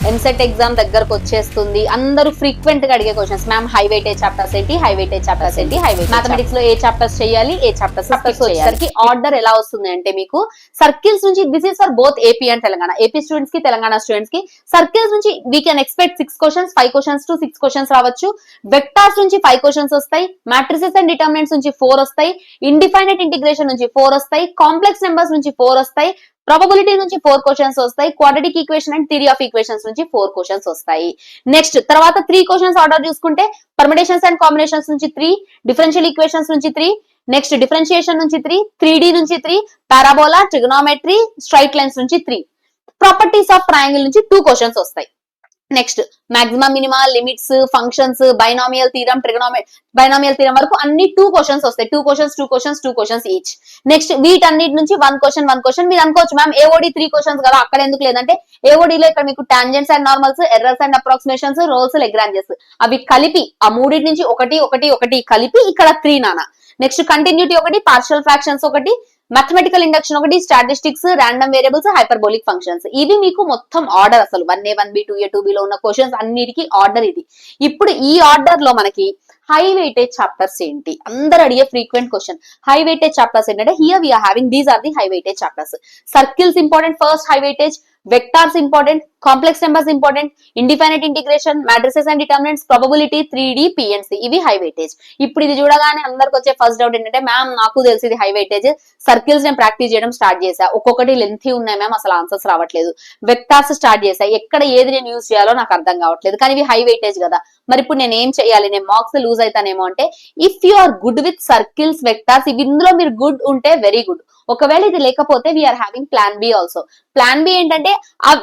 EAMCET exam దగ్గరకు వచ్చేస్తుంది, అందరూ ఫ్రీక్వెంట్ గా అడిగే questions. Ma'am high weightage chapters ఏంటి, హై వెయిటేజ్ చాప్టర్స్ ఏంటి, హై వెయిటేజ్ మ్యాథమెటిక్స్ లో ఏ చాప్టర్స్ చేయాలి, ఏ చాప్టర్స్ వచ్చేసరికి ఆర్డర్ ఎలా వస్తుంది అంటే మీకు సర్కిల్స్ నుంచి, this is for both AP and Telangana, AP students కి తెలంగాణ స్టూడెంట్స్ కి. సర్కిల్స్ నుంచి we can expect 6 questions, 5 questions to 6 questions రావచ్చు. వెక్టార్స్ నుంచి 5 క్వశ్చన్స్ వస్తాయి, మ్యాట్రిసెస్ అండ్ డిటర్మినెంట్స్ నుంచి 4 వస్తాయి, ఇండిఫైనైట్ ఇంటిగ్రేషన్ నుంచి 4 వస్తాయి, కాంప్లెక్స్ నెంబర్స్ నుంచి 4 వస్తాయి, ప్రాబబిలిటీ నుంచి 4 క్వశ్చన్స్ వస్తాయి, quadratic equation and theory of equations నుంచి 4 క్వశ్చన్స్ వస్తాయి. నెక్స్ట్ తర్వాత 3 క్వశ్చన్స్ ఆర్డర్ చూసుకుంటే పర్మిటేషన్స్ అండ్ కాంబినేషన్స్ నుంచి 3, డిఫరెన్షియల్ ఈక్వేషన్స్ నుంచి 3, నెక్స్ట్ డిఫరెన్షియేషన్ నుంచి 3, 3D నుంచి 3, పారాబోలా, ట్రిగనోమెట్రీ, స్ట్రైట్ లైన్స్ నుంచి 3, ప్రాపర్టీస్ ఆఫ్ ట్రయాంగిల్ నుంచి 2 క్వశ్చన్స్ వస్తాయి. Next maximum, minima, limits, functions, binomial theorem, binomial theorem వరకు అన్ని 2 క్వశ్చన్స్ వస్తాయి. 2 క్వశ్చన్స్ ఈచ్. నెక్స్ట్ వీటన్నిటి నుంచి 1 క్వశ్చన్ మీరు అనుకోవచ్చు మ్యామ్ ఏఓడి 3 క్వశ్చన్స్ కదా, అక్కడ ఎందుకు లేదంటే ఏఓడిలో ఇక్కడ మీకు tangents and normals, errors and approximations, Rolle's, Lagrange's అవి కలిపి ఆ మూడింటి నుంచి ఒకటి కలిపి ఇక్కడ 3 నానా. నెక్స్ట్ కంటిన్యూటీ ఒకటి, పార్షియల్ ఫ్రాక్షన్స్ ఒకటి, మ్యాథమెటికల్ ఇండక్షన్ ఒకటి, statistics, random variables, hyperbolic functions. ఇవి మీకు మొత్తం ఆర్డర్, అసలు 1A 1B 2A 2B లో ఉన్న క్వశ్చన్స్ అన్నిటికీ ఆర్డర్ ఇది. ఇప్పుడు ఈ ఆర్డర్ లో మనకి హై వెయిటేజ్ చాప్టర్స్ ఏంటి, అందరు అడిగే frequent question. High weightage chapters ఏంటంటే here we are having these are the high weightage chapters. Circles important, first high weightage. Vectors important, complex numbers important, indefinite integration, matrices and determinants, probability, 3D, PNC ఇవి high weightage. ఇప్పుడు ఇది చూడగానే అందరికి వచ్చే first doubt ఏంటంటే ma'am నాకు తెలిసి ఇది హై వెయిటేజ్, సర్కిల్స్ నేను ప్రాక్టీస్ చేయడం స్టార్ట్ చేశా, ఒక్కొక్కటి లెంతీ ఉన్నాయి మ్యామ్, అసలు ఆన్సర్స్ రావట్లేదు. వెక్టార్స్ స్టార్ట్ చేశా, ఎక్కడ ఏది నేను యూజ్ చేయాలో నాకు అర్థం కావట్లేదు, కానీ ఇవి హై వెయిటేజ్ కదా, మరి ఇప్పుడు నేను ఏం చేయాలి, నేను మార్క్స్ లూజ్ అవుతానేమో అంటే, if you are good with circles, vectors, ఇవి ఇందులో మీరు గుడ్ ఉంటే వెరీ గుడ్. ఒకవేళ ఇది లేకపోతే we are having plan B also. Plan B ఏంటంటే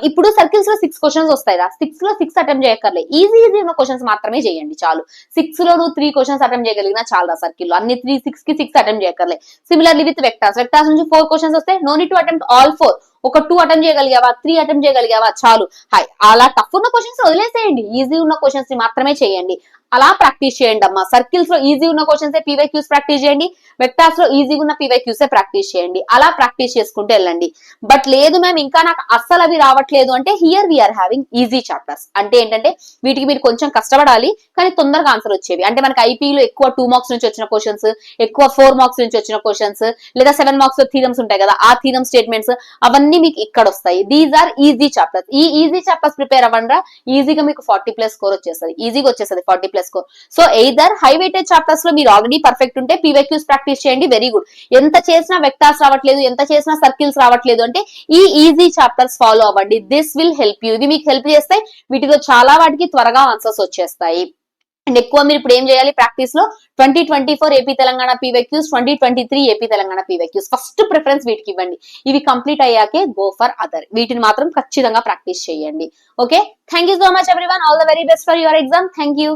ఇప్పుడు సర్కిల్స్ లో 6 క్వశ్చన్స్ వస్తాయి రా, 6 లో 6 అటెంప్ట్ చేయక్కర్లే, ఈజీ ఉన్న క్వశ్చన్స్ మాత్రమే చేయండి చాలు. 6 లో నువ్వు 3 క్వశ్చన్స్ అటెంప్ట్ చేయగలిగినా చాలా రా సర్కిల్ లో, అన్ని 3 6 కి 6 అటెంప్ట్ చేయక్కర్లే. సిమిలర్లీ విత్ వెక్టార్స్ నుంచి 4 క్వశ్చన్స్ వస్తే no need to attempt all 4, ఒక 2 అటెంప్ట్ చేయగలిగావా, 3 అటెంప్ట్ చేయగలిగావా చాలు. హై అలా టఫ్ ఉన్న క్వశ్చన్స్ వదిలేసేయండి, ఈజీ ఉన్న క్వశ్చన్స్ ని మాత్రమే చేయండి. అలా ప్రాక్టీస్ చేయండి అమ్మా. సర్కిల్స్ లో ఈజీ ఉన్న క్వశ్చన్స్ PYQs ప్రాక్టీస్ చేయండి, వెక్టార్స్ లో ఈజీ ఉన్న PYQs ప్రాక్టీస్ చేయండి. అలా ప్రాక్టీస్ చేసుకుంటూ వెళ్ళండి. బట్ లేదు మ్యామ్ ఇంకా నాకు అస్సలు అవి రావట్లేదు అంటే here we are having easy chapters. అంటే ఏంటంటే వీటికి మీరు కొంచెం కష్టపడాలి కానీ తొందరగా ఆన్సర్ వచ్చేవి. అంటే మనకి ఐపీలో ఎక్కువ 2 మార్క్స్ నుంచి వచ్చిన క్వశ్చన్స్, ఎక్కువ 4 మార్క్స్ నుంచి వచ్చిన క్వశ్చన్స్, లేదా 7 మార్క్స్ లో థీరమ్స్ ఉంటాయి కదా, ఆ థీరమ్ స్టేట్మెంట్స్ అవన్నీ మీకు ఇక్కడ వస్తాయి. These are easy chapters. ఈ ఈజీ చాప్టర్స్ ప్రిపేర్ అవ్వండి, ఈజీగా మీకు 40+ స్కోర్ వచ్చేస్తుంది, ఈజీగా వచ్చేస్తుంది 40+ score. So either high weightage chapters లో మీరు ఆల్రెడీ పర్ఫెక్ట్ ఉంటే PYQs ప్రాక్టీస్ చేయండి, వెరీ గుడ్. ఎంత చేసినా వెక్టార్స్ రావట్లేదు, ఎంత చేసినా సర్కిల్స్ రావట్లేదు అంటే ఈ ఈజీ చాప్టర్స్ ఫాలో అవ్వండి. This will help you. ఇవి మీకు హెల్ప్ చేస్తాయి, వీటిలో చాలా వాటికి త్వరగా ఆన్సర్స్ వచ్చేస్తాయి. అండ్ ఎక్కువ మీరు ఇప్పుడు ఏం చేయాలి ప్రాక్టీస్ లో, 2024 AP Telangana PYQs, 2023 AP Telangana PYQs first preference వీటికి ఇవ్వండి. ఇవి కంప్లీట్ అయ్యాకే గో ఫర్ అదర్. వీటిని మాత్రం ఖచ్చితంగా ప్రాక్టీస్ చేయండి. Okay, thank you so much everyone. All the very best for your exam. Thank you.